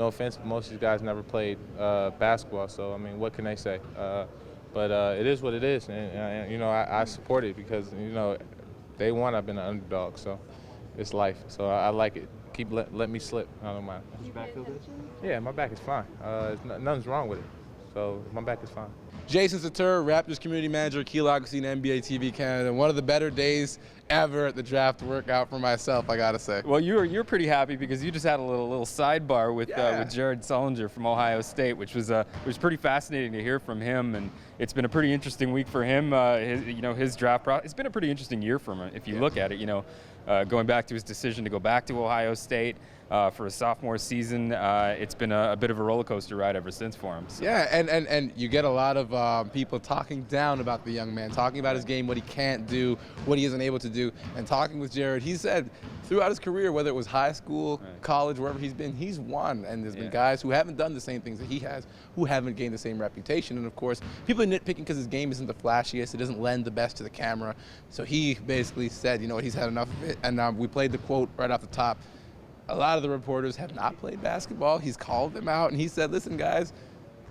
no offense, but most of these guys never played basketball. So I mean, what can they say? But it is what it is, and you know, I support it because you know, day one I've been an underdog, so it's life. So I like it. Let me slip. I don't mind. Does your back feel good? Yeah, my back is fine. Nothing's wrong with it. So my back is fine. Jason Satur, Raptors community manager, Keel Augustine, NBA TV Canada. One of the better days ever at the draft workout for myself, I gotta say. Well, you're pretty happy because you just had a little sidebar with Jared Sullinger from Ohio State, which was pretty fascinating to hear from him, and it's been a pretty interesting week for him. His draft process. It's been a pretty interesting year for him if you look at it. Going back to his decision to go back to Ohio State for a sophomore season, it's been a bit of a roller coaster ride ever since for him. So. Yeah, and you get a lot of people talking down about the young man, talking about his game, what he can't do, what he isn't able to do, and talking with Jared, he said throughout his career, whether it was high school, college, wherever he's been, he's won, and there's been guys who haven't done the same things that he has, who haven't gained the same reputation, and of course, people are nitpicking because his game isn't the flashiest, it doesn't lend the best to the camera, so he basically said, you know what, he's had enough of it, and we played the quote right off the top. A lot of the reporters have not played basketball. He's called them out, and he said, listen, guys,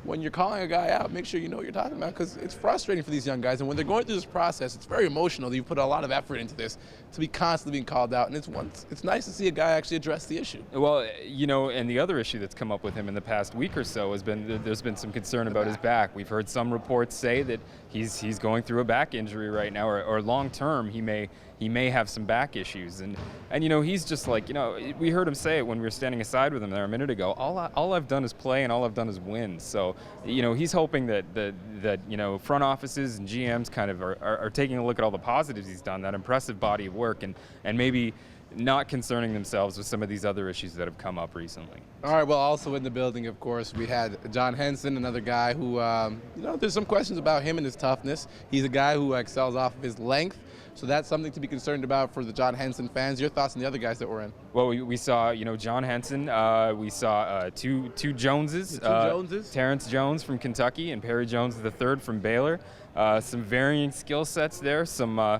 when you're calling a guy out, make sure you know what you're talking about because it's frustrating for these young guys. And when they're going through this process, it's very emotional. You put a lot of effort into this to be constantly being called out. And it's nice to see a guy actually address the issue. Well, and the other issue that's come up with him in the past week or so has been there's been some concern about his back. We've heard some reports say that he's going through a back injury right now, or long term he may have some back issues. And he's just like, we heard him say it when we were standing aside with him there a minute ago. All I've done is play and all I've done is win. So, he's hoping that front offices and GMs kind of are taking a look at all the positives he's done, that impressive body of work, and maybe not concerning themselves with some of these other issues that have come up recently. All right, well, also in the building, of course, we had John Henson, another guy who, there's some questions about him and his toughness. He's a guy who excels off of his length. So that's something to be concerned about for the John Henson fans. Your thoughts on the other guys that were in? Well, we saw, John Henson. We saw two Joneses. Terrence Jones from Kentucky and Perry Jones III from Baylor. Some varying skill sets there. Some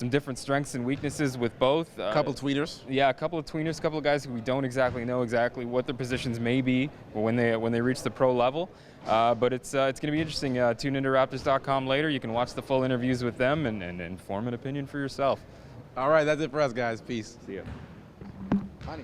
different strengths and weaknesses with both. A couple of tweeners. Yeah, a couple of tweeners, a couple of guys who we don't exactly know what their positions may be when they reach the pro level. But it's going to be interesting. Tune into Raptors.com later. You can watch the full interviews with them and form an opinion for yourself. All right, that's it for us, guys. Peace. See ya. Honey.